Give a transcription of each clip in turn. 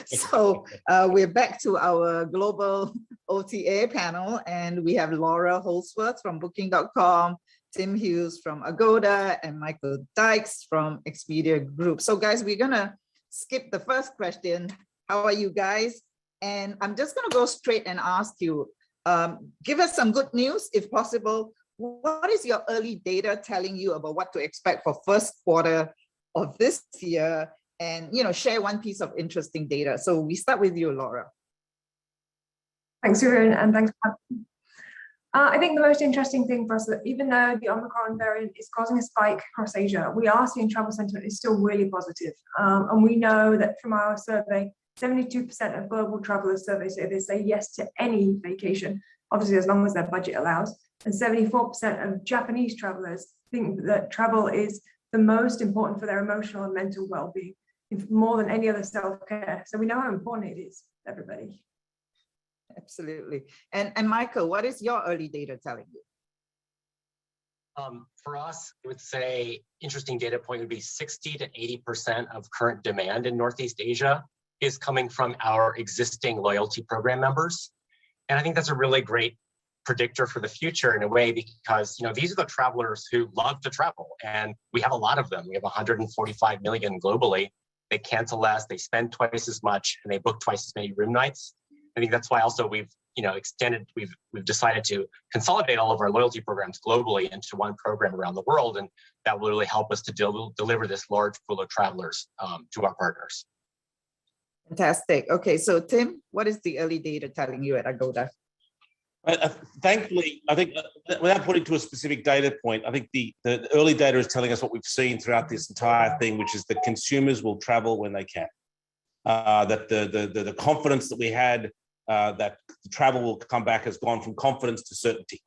So we're back to our global OTA panel, and we have Laura Houldsworth from Booking.com, Tim Hughes from Agoda, and Michael Dykes from Expedia Group. So guys, we're gonna skip the first question. How are you guys? And I'm just gonna go straight and ask you, give us some good news if possible. What is your early data telling you about what to expect for first quarter of this year? And share one piece of interesting data. So we start with you, Laura. Thanks, Hoon, and thanks for having me. I think the most interesting thing for us is that even though the Omicron variant is causing a spike across Asia, we are seeing travel sentiment is still really positive. And we know that from our survey, 72% of global travelers surveyed say they say yes to any vacation, obviously as long as their budget allows. And 74% of Japanese travelers think that travel is the most important for their emotional and mental well-being, more than any other self-care. So we know how important it is, everybody. Absolutely. And Michael, what is your early data telling you? For us, I would say interesting data point would be 60 to 80% of current demand in Northeast Asia is coming from our existing loyalty program members. And I think that's a really great predictor for the future in a way, because these are the travelers who love to travel, and we have a lot of them. We have 145 million globally. They cancel less, they spend twice as much, and they book twice as many room nights. I think that's why also we've we've decided to consolidate all of our loyalty programs globally into one program around the world, and that will really help us to deliver this large pool of travelers to our partners. Fantastic. Okay, so Tim, what is the early data telling you at Agoda? Thankfully, I think without putting to a specific data point, I think the early data is telling us what we've seen throughout this entire thing, which is that consumers will travel when they can. That the confidence that we had that the travel will come back has gone from confidence to certainty.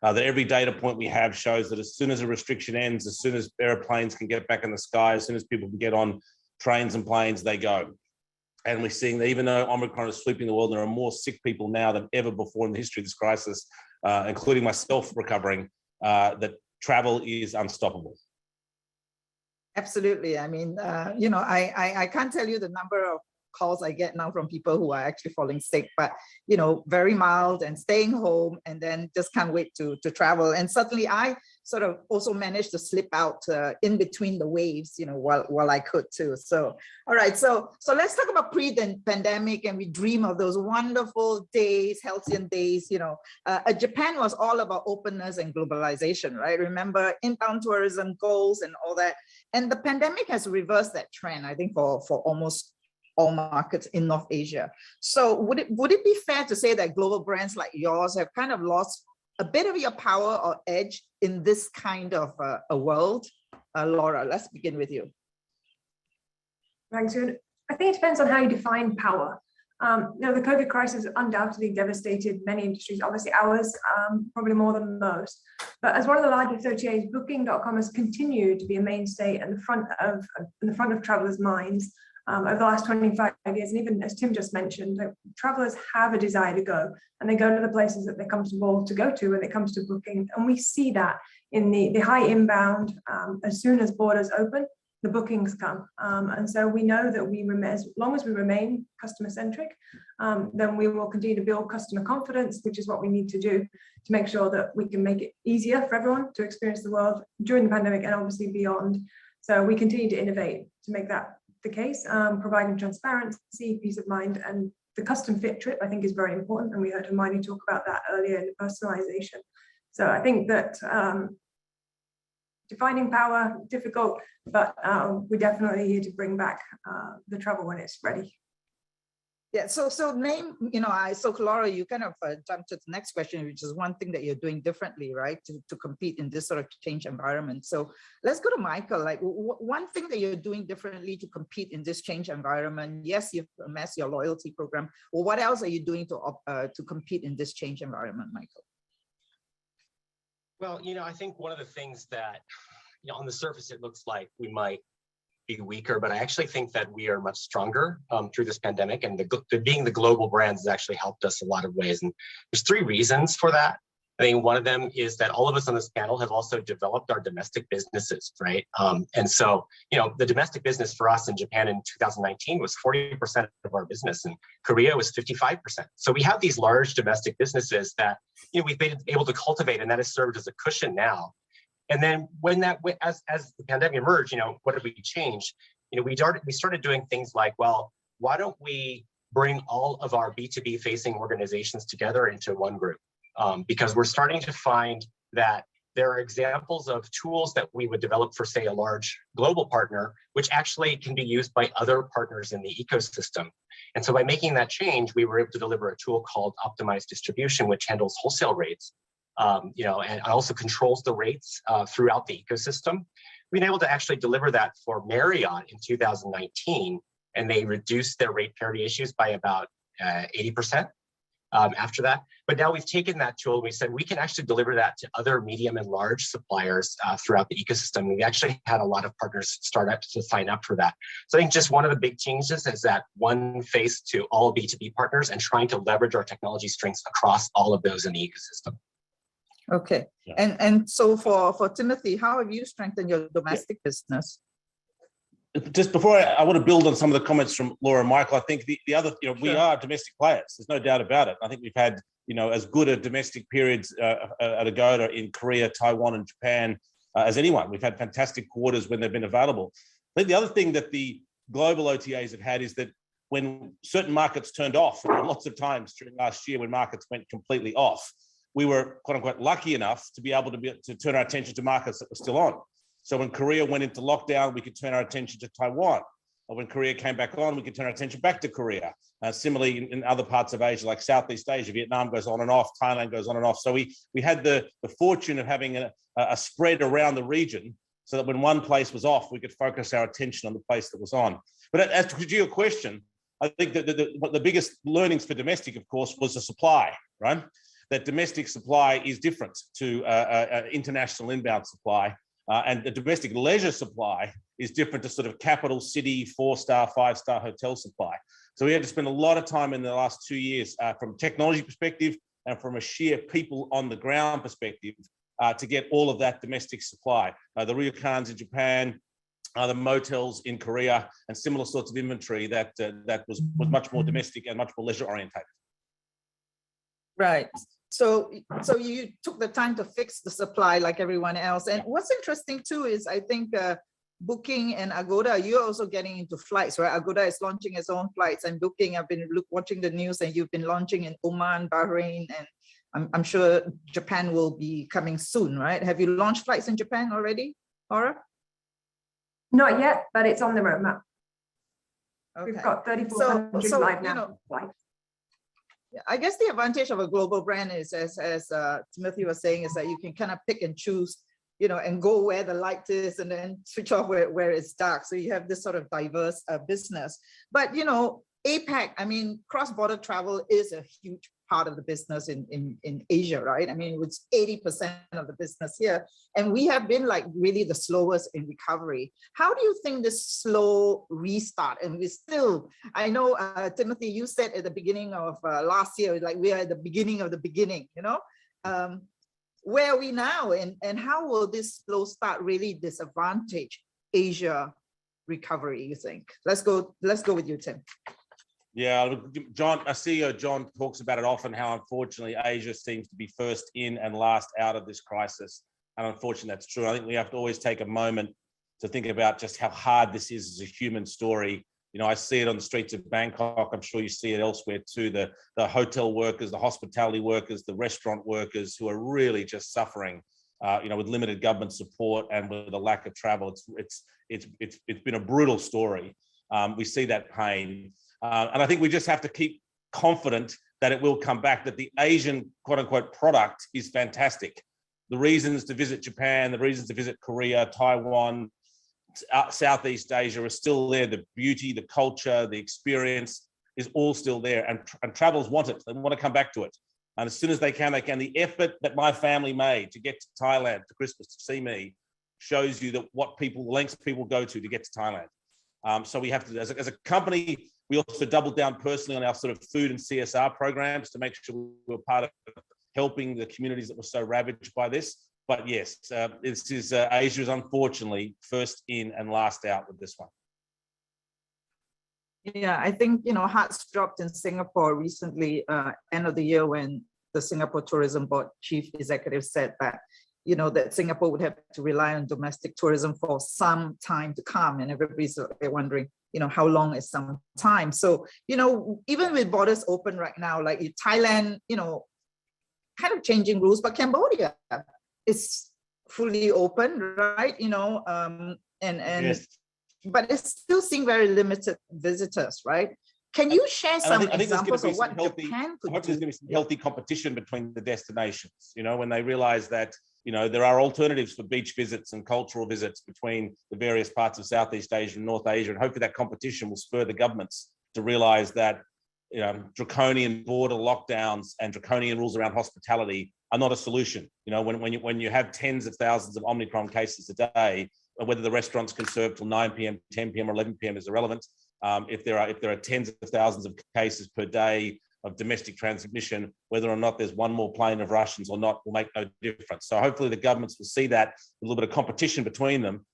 That every data point we have shows that as soon as a restriction ends, as soon as airplanes can get back in the sky, as soon as people can get on trains and planes, they go. And we're seeing that even though Omicron is sweeping the world, there are more sick people now than ever before in the history of this crisis, including myself recovering, that travel is unstoppable. Absolutely. I mean, I can't tell you the number of calls I get now from people who are actually falling sick, but, very mild and staying home, and then just can't wait to travel. And suddenly I sort of also managed to slip out in between the waves, while I could too. So, all right. So let's talk about pre-pandemic, and we dream of those wonderful days, halcyon days. Japan was all about openness and globalization, right? Remember inbound tourism goals and all that. And the pandemic has reversed that trend, I think, for almost all markets in North Asia. So would it be fair to say that global brands like yours have kind of lost a bit of your power or edge in this kind of a world? Laura, let's begin with you. Thanks, Hoon. I think it depends on how you define power. The COVID crisis undoubtedly devastated many industries, obviously ours, probably more than most. But as one of the largest OTAs, Booking.com has continued to be a mainstay in the front of travelers' minds over the last 25 years. And even as Tim just mentioned, travelers have a desire to go, and they go to the places that they're comfortable to go to when it comes to booking. And we see that in the high inbound. As soon as borders open, the bookings come. And so we know that as long as we remain customer centric, then we will continue to build customer confidence, which is what we need to do to make sure that we can make it easier for everyone to experience the world during the pandemic and obviously beyond. So we continue to innovate to make that the case, providing transparency, peace of mind, and the custom fit trip, I think, is very important. And we heard Hermione talk about that earlier in personalization. So I think that defining power, difficult, but we're definitely here to bring back the travel when it's ready. Yeah, so Laura, you kind of jumped to the next question, which is one thing that you're doing differently, right, to compete in this sort of change environment. So let's go to Michael. Like, one thing that you're doing differently to compete in this change environment. Yes, you've amassed your loyalty program. Well, what else are you doing to compete in this change environment, Michael? Well, I think one of the things that, on the surface, it looks like we might be weaker, but I actually think that we are much stronger through this pandemic, and being the global brands has actually helped us a lot of ways. And there's three reasons for that. I think one of them is that all of us on this panel have also developed our domestic businesses, right? And so, the domestic business for us in Japan in 2019 was 40% of our business, and Korea was 55%. So we have these large domestic businesses that, we've been able to cultivate, and that has served as a cushion now. And then when as the pandemic emerged, what did we change? We started doing things like, well, why don't we bring all of our B2B facing organizations together into one group? Because we're starting to find that there are examples of tools that we would develop for, say, a large global partner, which actually can be used by other partners in the ecosystem. And so by making that change, we were able to deliver a tool called Optimized Distribution, which handles wholesale rates, and also controls the rates throughout the ecosystem. We've been able to actually deliver that for Marriott in 2019, and they reduced their rate parity issues by about 80%. After that. But now we've taken that tool and we said we can actually deliver that to other medium and large suppliers throughout the ecosystem. We actually had a lot of partners start up to sign up for that. So I think just one of the big changes is that one face to all B2B partners and trying to leverage our technology strengths across all of those in the ecosystem. Okay. Yeah. And so for Timothy, how have you strengthened your domestic business? Just before I want to build on some of the comments from Laura and Michael, I think the other, we are domestic players. There's no doubt about it. I think we've had, as good a domestic periods at Agoda in Korea, Taiwan, and Japan as anyone. We've had fantastic quarters when they've been available. I think the other thing that the global OTAs have had is that when certain markets turned off, and lots of times during last year when markets went completely off, we were quote unquote lucky enough to be able to turn our attention to markets that were still on. So when Korea went into lockdown, we could turn our attention to Taiwan. Or when Korea came back on, we could turn our attention back to Korea. Similarly, in other parts of Asia, like Southeast Asia, Vietnam goes on and off, Thailand goes on and off. So we had the fortune of having a spread around the region so that when one place was off, we could focus our attention on the place that was on. But as to your question, I think that the biggest learnings for domestic, of course, was the supply, right? That domestic supply is different to international inbound supply. And the domestic leisure supply is different to sort of capital city, 4-star, 5-star hotel supply. So we had to spend a lot of time in the last 2 years from a technology perspective and from a sheer people on the ground perspective to get all of that domestic supply. The ryokans in Japan, the motels in Korea, and similar sorts of inventory that was much more domestic and much more leisure orientated. Right. So you took the time to fix the supply like everyone else. And what's interesting too is I think Booking and Agoda, you're also getting into flights, right? Agoda is launching its own flights, and Booking, I've been watching the news, and you've been launching in Oman, Bahrain, and I'm sure Japan will be coming soon, right? Have you launched flights in Japan already, Laura? Not yet, but it's on the roadmap. Okay. We've got 3,400 live now. I guess the advantage of a global brand is, as Timothy was saying, is that you can kind of pick and choose, and go where the light is and then switch off where it's dark. So you have this sort of diverse business. But, APAC, I mean, cross-border travel is a huge part of the business in Asia, right? I mean, it's 80% of the business here. And we have been like really the slowest in recovery. How do you think this slow restart, and we still, I know, Timothy, you said at the beginning of last year, like we are at the beginning of the beginning, where are we now? And how will this slow start really disadvantage Asia recovery, you think? Let's go with you, Tim. Yeah, John, our CEO, John, talks about it often, how unfortunately Asia seems to be first in and last out of this crisis. And unfortunately, that's true. I think we have to always take a moment to think about just how hard this is as a human story. I see it on the streets of Bangkok. I'm sure you see it elsewhere too. The hotel workers, the hospitality workers, the restaurant workers who are really just suffering, with limited government support and with the lack of travel. It's been a brutal story. We see that pain. And I think we just have to keep confident that it will come back, that the Asian quote unquote product is fantastic. The reasons to visit Japan, the reasons to visit Korea, Taiwan, Southeast Asia are still there. The beauty, the culture, the experience is all still there. And travelers want it. They want to come back to it. And as soon as they can. The effort that my family made to get to Thailand for Christmas to see me shows you that lengths people go to get to Thailand. So we have to, as a company, we also doubled down personally on our sort of food and CSR programs to make sure we're part of helping the communities that were so ravaged by this. But yes, this is Asia is unfortunately first in and last out with this one. Yeah, I think, hearts dropped in Singapore recently, end of the year, when the Singapore Tourism Board chief executive said that, that Singapore would have to rely on domestic tourism for some time to come. And everybody's wondering, how long is some time? So, even with borders open right now, like Thailand, kind of changing rules, but Cambodia is fully open, right? Yes. But it's still seeing very limited visitors, right? Can you share some examples of what Japan could do? There's going to be some healthy competition between the destinations, when they realize that, there are alternatives for beach visits and cultural visits between the various parts of Southeast Asia and North Asia. And hopefully that competition will spur the governments to realize that, draconian border lockdowns and draconian rules around hospitality are not a solution. When you have tens of thousands of Omicron cases a day, whether the restaurants can serve till 9 p.m., 10 p.m. or 11 p.m. is irrelevant. If there are tens of thousands of cases per day of domestic transmission, whether or not there's one more plane of Russians or not will make no difference. So hopefully the governments will see that, a little bit of competition between them,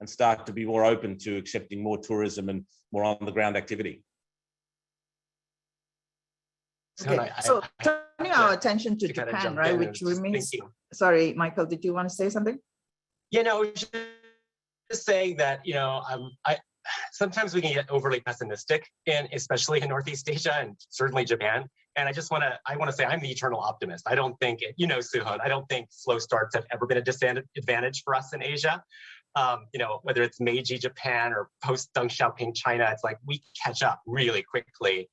and start to be more open to accepting more tourism and more on-the-ground activity. Okay. So turning our attention to Japan, right, which remains... Sorry, Michael, did you want to say something? Just saying that, sometimes we can get overly pessimistic, and especially in Northeast Asia and certainly Japan. And I want to say I'm the eternal optimist. I don't think, Soo-Hoon, I don't think slow starts have ever been a disadvantage for us in Asia. Whether it's Meiji Japan or post Deng Xiaoping China, it's like we catch up really quickly.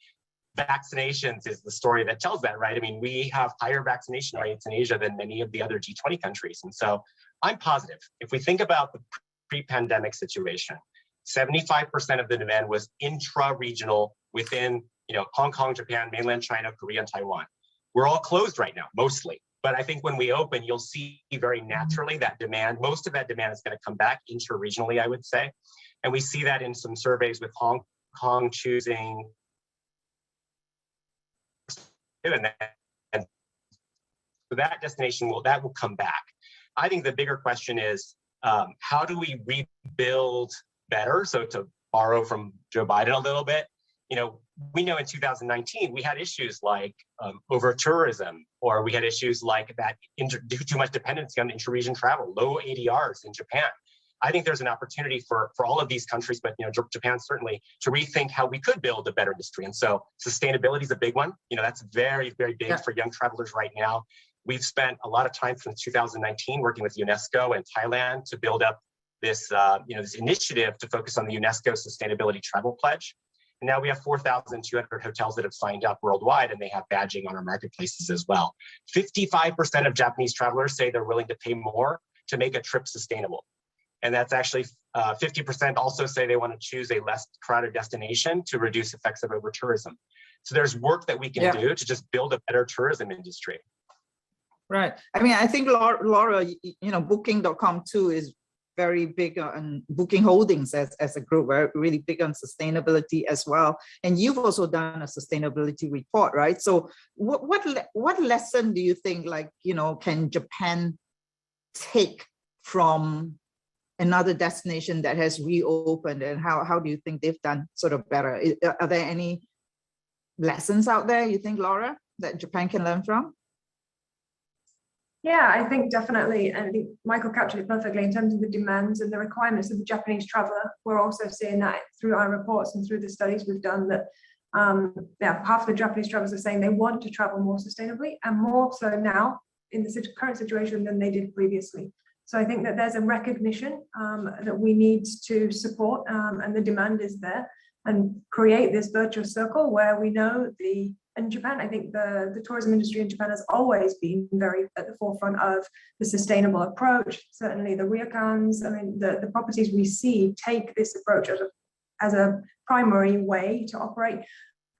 Vaccinations is the story that tells that, right? I mean, we have higher vaccination rates in Asia than many of the other G20 countries. And so I'm positive. If we think about the pre-pandemic situation, 75% of the demand was intra-regional within, Hong Kong, Japan, mainland China, Korea, and Taiwan. We're all closed right now, mostly. But I think when we open, you'll see very naturally that demand, most of that demand is going to come back intra-regionally, I would say. And we see that in some surveys with Hong Kong choosing, and so that destination will come back. I think the bigger question is, how do we rebuild better? So to borrow from Joe Biden a little bit, we know in 2019, we had issues like over tourism, or we had issues like that too much dependency on inter-region travel, low ADRs in Japan. I think there's an opportunity for all of these countries, but Japan certainly, to rethink how we could build a better industry. And so sustainability is a big one. That's very, very big for young travelers right now. We've spent a lot of time since 2019 working with UNESCO and Thailand to build up this, this initiative to focus on the UNESCO Sustainability Travel Pledge. And now we have 4,200 hotels that have signed up worldwide, and they have badging on our marketplaces as well. 55% of Japanese travelers say they're willing to pay more to make a trip sustainable. And that's actually 50% also say they want to choose a less crowded destination to reduce effects of over-tourism. So there's work that we can do to just build a better tourism industry. Right. I mean, I think Laura, Booking.com too is very big on Booking Holdings as a group, right? Really big on sustainability as well. And you've also done a sustainability report, right? So what lesson do you think, can Japan take from another destination that has reopened, and how do you think they've done sort of better? Are there any lessons out there, you think, Laura, that Japan can learn from? Yeah, I think definitely. And I think Michael captured it perfectly in terms of the demands and the requirements of the Japanese traveler. We're also seeing that through our reports and through the studies we've done, that half of the Japanese travelers are saying they want to travel more sustainably, and more so now in the current situation than they did previously. So I think that there's a recognition that we need to support, and the demand is there, and create this virtuous circle where we know in Japan, I think the tourism industry in Japan has always been very at the forefront of the sustainable approach. Certainly the ryokans, the properties we see take this approach as a primary way to operate.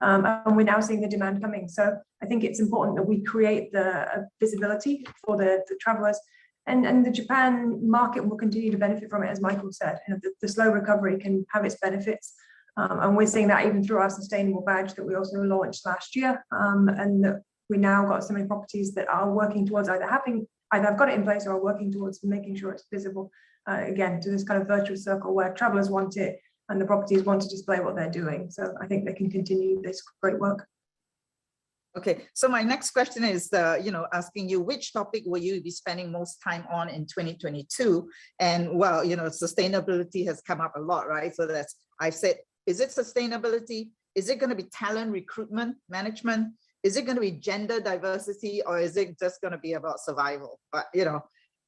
And we're now seeing the demand coming. So I think it's important that we create the visibility for the travelers. And the Japan market will continue to benefit from it, as Michael said. The slow recovery can have its benefits. And we're seeing that even through our sustainable badge that we also launched last year. And we now got so many properties that are working towards either I've got it in place or are working towards making sure it's visible, again, to this kind of virtuous circle where travelers want it and the properties want to display what they're doing. So I think they can continue this great work. Okay, so my next question is, asking you, which topic will you be spending most time on in 2022? And well, sustainability has come up a lot, right? So I've said, is it sustainability? Is it going to be talent recruitment management? Is it going to be gender diversity, or is it just going to be about survival? But,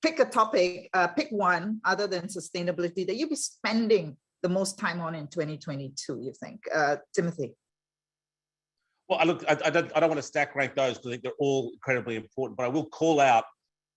pick a topic, pick one other than sustainability that you'll be spending the most time on in 2022, you think? Timothy. Well, look, I don't want to stack rank those because I think they're all incredibly important, but I will call out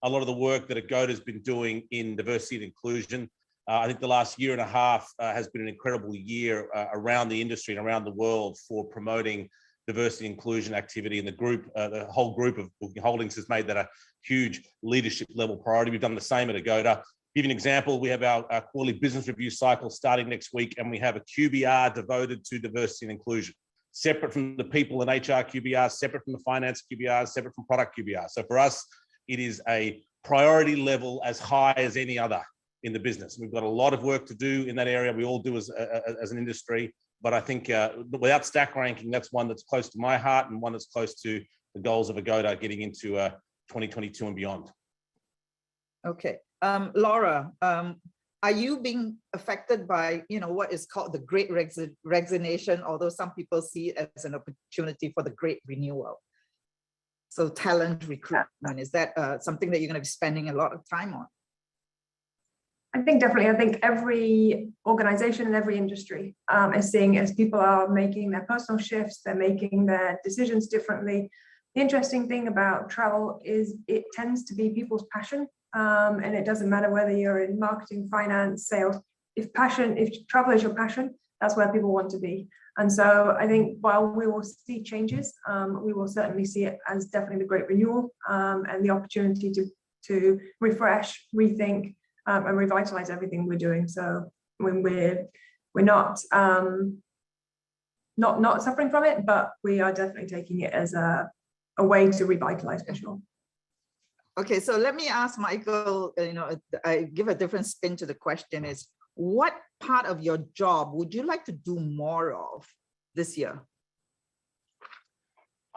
a lot of the work that Agoda has been doing in diversity and inclusion. I think the last year and a half has been an incredible year around the industry and around the world for promoting diversity and inclusion activity. And the whole group of Booking Holdings has made that a huge leadership level priority. We've done the same at Agoda. To give you an example, we have our quarterly business review cycle starting next week, and we have a QBR devoted to diversity and inclusion, separate from the people and HR QBR, separate from the finance QBR, separate from product QBR. So for us, it is a priority level as high as any other in the business. We've got a lot of work to do in that area. We all do as an industry, but I think without stack ranking, that's one that's close to my heart and one that's close to the goals of Agoda getting into 2022 and beyond. Okay. Laura, are you being affected by, what is called the Great Resignation, although some people see it as an opportunity for the Great Renewal? So talent recruitment, is that something that you're going to be spending a lot of time on? I think definitely. I think every organization and every industry is seeing as people are making their personal shifts, they're making their decisions differently. The interesting thing about travel is it tends to be people's passion. And it doesn't matter whether you're in marketing, finance, sales. If travel is your passion, that's where people want to be. And so I think while we will see changes, we will certainly see it as definitely the great renewal and the opportunity to refresh, rethink, and revitalize everything we're doing. So when we're not suffering from it, but we are definitely taking it as a way to revitalize for sure. Okay, so let me ask Michael, I give a different spin to the question is, what part of your job would you like to do more of this year?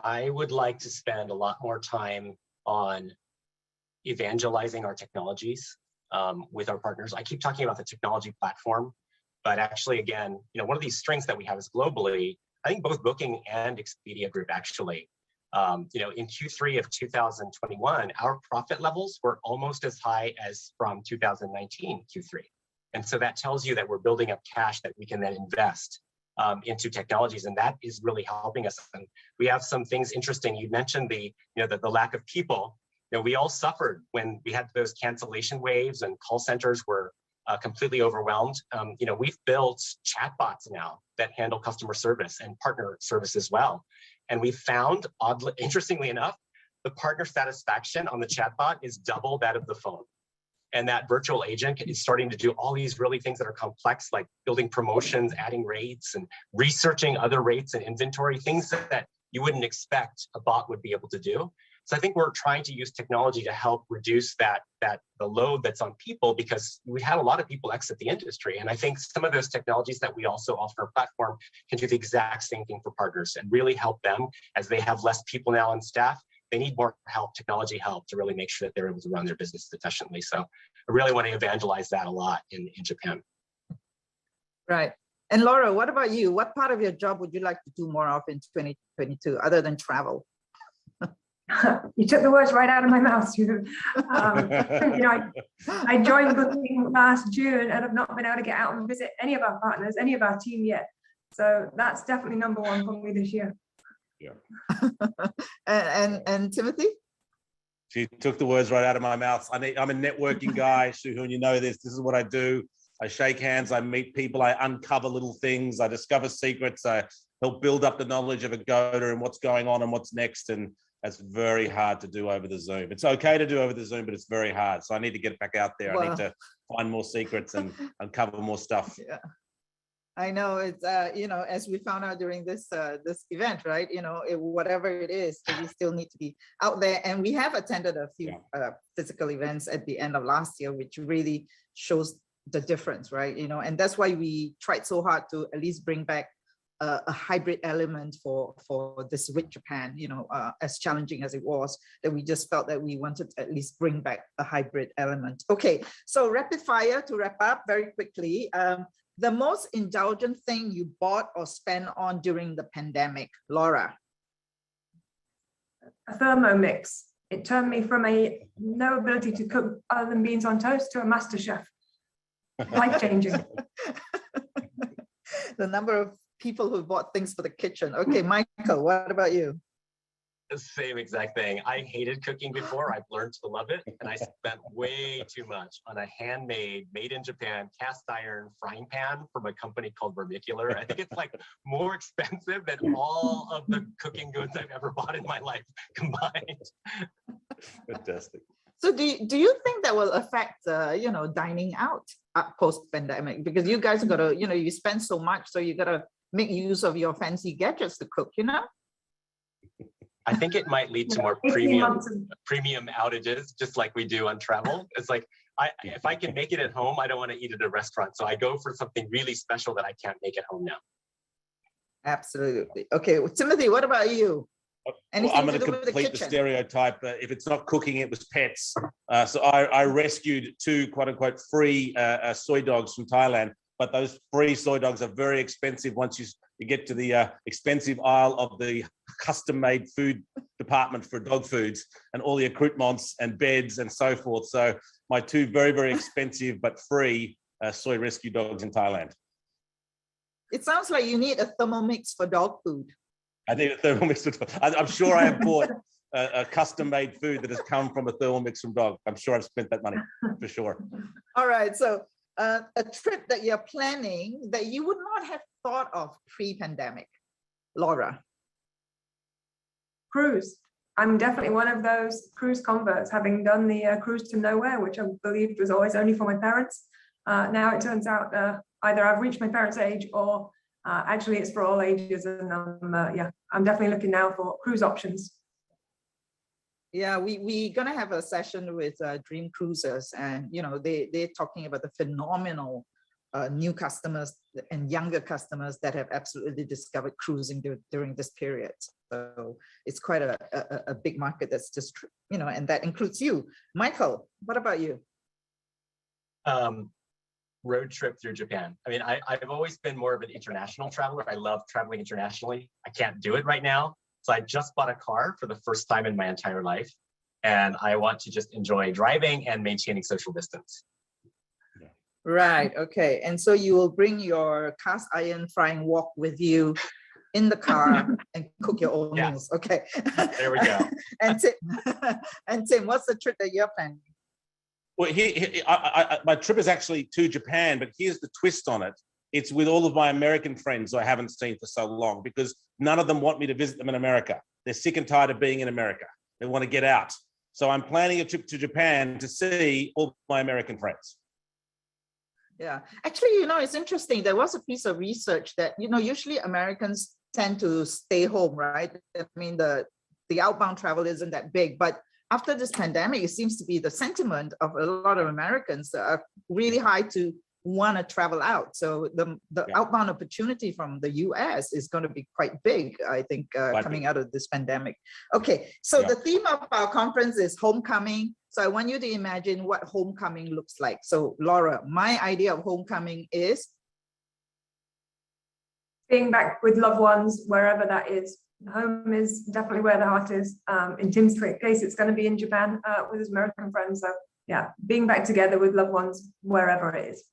I would like to spend a lot more time on evangelizing our technologies with our partners. I keep talking about the technology platform, but actually, again, one of these strengths that we have is globally, I think both Booking and Expedia Group actually, in Q3 of 2021, our profit levels were almost as high as from 2019 Q3. And so that tells you that we're building up cash that we can then invest into technologies, and that is really helping us. And we have some things interesting. You mentioned the lack of people. We all suffered when we had those cancellation waves and call centers were completely overwhelmed. We've built chatbots now that handle customer service and partner service as well. And we found, interestingly enough, the partner satisfaction on the chatbot is double that of the phone. And that virtual agent is starting to do all these really things that are complex, like building promotions, adding rates, and researching other rates and inventory, things that you wouldn't expect a bot would be able to do. So I think we're trying to use technology to help reduce the load that's on people, because we had a lot of people exit the industry. And I think some of those technologies that we also offer our platform can do the exact same thing for partners and really help them as they have less people now on staff. They need more help, technology help, to really make sure that they're able to run their business efficiently. So I really want to evangelize that a lot in Japan. Right. And Laura, what about you? What part of your job would you like to do more of in 2022 other than travel? You took the words right out of my mouth, Siew. I joined Booking last June and have not been able to get out and visit any of our partners, any of our team yet. So that's definitely number one for me this year. Yeah. and Timothy? She took the words right out of my mouth. I'm a networking guy, Hoon, you know this. This is what I do. I shake hands, I meet people, I uncover little things, I discover secrets, I help build up the knowledge of Agoda and what's going on and what's next. And that's very hard to do over the Zoom. It's okay to do over the Zoom, but it's very hard. So I need to get back out there. Well, I need to find more secrets and uncover more stuff. Yeah. I know it's, as we found out during this event, right? Whatever it is, we still need to be out there. And we have attended a few physical events at the end of last year, which really shows the difference, right? And that's why we tried so hard to at least bring back a hybrid element for this WiT Japan, as challenging as it was, that we just felt that we wanted to at least bring back a hybrid element. Okay, so rapid fire to wrap up very quickly. The most indulgent thing you bought or spent on during the pandemic, Laura? A Thermomix. It turned me from no ability to cook other than beans on toast to a master chef. Life-changing. The number of people who bought things for the kitchen. Okay, Michael, what about you? The same exact thing. I hated cooking before. I've learned to love it. And I spent way too much on a handmade, made in Japan, cast iron frying pan from a company called Vermicular. I think it's like more expensive than all of the cooking goods I've ever bought in my life combined. Fantastic. So do you think that will affect, dining out post-pandemic? Because you guys got to, you spend so much, so you got to make use of your fancy gadgets to cook, I think it might lead to more premium outages, just like we do on travel. It's like, if I can make it at home, I don't want to eat at a restaurant. So I go for something really special that I can't make at home now. Absolutely. Okay, well, Timothy, what about you? Anything I'm going to do with complete the stereotype. If it's not cooking, it was pets. So I rescued 2 quote unquote free soy dogs from Thailand. But those free soy dogs are very expensive once you get to the expensive aisle of the custom-made food department for dog foods and all the accoutrements and beds and so forth. So my 2 very, very expensive but free soy rescue dogs in Thailand. It sounds like you need a Thermomix for dog food. I need a Thermomix for dog. I'm sure I have bought a custom-made food that has come from a Thermomix from dog. I'm sure I've spent that money for sure. All right, so a trip that you're planning that you would not have thought of pre-pandemic, Laura? Cruise. I'm definitely one of those cruise converts, having done the cruise to nowhere, which I believed was always only for my parents. Now it turns out either I've reached my parents' age or actually it's for all ages. And I'm definitely looking now for cruise options. Yeah, we're gonna have a session with Dream Cruisers, and they're talking about the phenomenal new customers and younger customers that have absolutely discovered cruising during this period. So it's quite a big market that's just, and that includes you. Michael, what about you? Road trip through Japan. I mean, I've always been more of an international traveler. I love traveling internationally. I can't do it right now. So I just bought a car for the first time in my entire life. And I want to just enjoy driving and maintaining social distance. Right, okay. And so you will bring your cast iron frying wok with you in the car and cook your own meals. Okay. There we go. And Tim, what's the trip that you're planning? Well, my trip is actually to Japan, but here's the twist on it. It's with all of my American friends I haven't seen for so long, because none of them want me to visit them in America. They're sick and tired of being in America. They want to get out. So I'm planning a trip to Japan to see all my American friends. Yeah, actually, it's interesting. There was a piece of research that, usually Americans tend to stay home, right? I mean, the outbound travel isn't that big, but after this pandemic, it seems to be the sentiment of a lot of Americans are really high to want to travel out. So the outbound opportunity from the US is going to be quite big, I think, coming out of this pandemic. Okay, so the theme of our conference is homecoming. So I want you to imagine what homecoming looks like. So Laura, my idea of homecoming is? Being back with loved ones, wherever that is. Home is definitely where the heart is. In Tim's case, it's going to be in Japan with his American friends. So yeah, being back together with loved ones, wherever it is.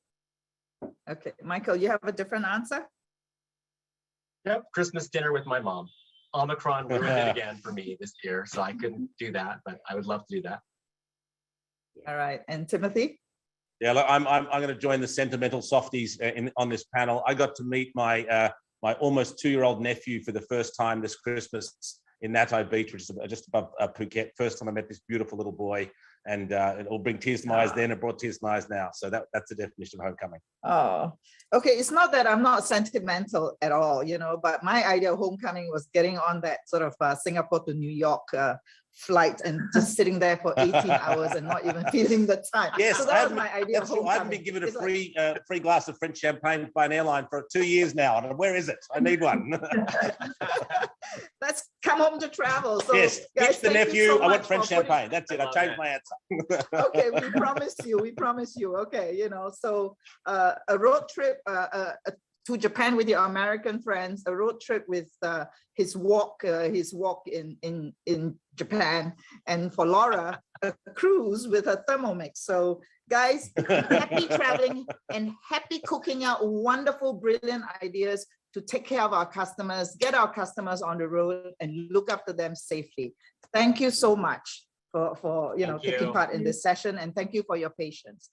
Okay, Michael, you have a different answer? Yep, Christmas dinner with my mom. Omicron ruined it again for me this year, so I couldn't do that, but I would love to do that. All right, and Timothy? Yeah, look, I'm going to join the sentimental softies on this panel. I got to meet my my almost 2-year-old nephew for the first time this Christmas in Natai Beach, which is just above Phuket. First time I met this beautiful little boy. And it'll bring tears to my eyes then, it brought tears to my eyes now. So that's the definition of homecoming. Oh, okay. It's not that I'm not sentimental at all, you know, but my idea of homecoming was getting on that sort of Singapore to New York flight and just sitting there for 18 hours and not even feeling the time. Yes, so that was my idea of homecoming. I haven't been given a free glass of French champagne by an airline for 2 years now. And where is it? I need one. Let's come home to travel. So, yes, guys, the nephew. so I want French champagne. That's it. I changed my answer. Okay, we promise you. We promise you. Okay, you know, so a road trip to Japan with your American friends, a road trip with his walk in Japan, and for Laura, a cruise with a Thermomix. So guys, happy traveling and happy cooking out wonderful, brilliant ideas to take care of our customers, get our customers on the road and look after them safely. Thank you so much for taking part in this session, and thank you for your patience.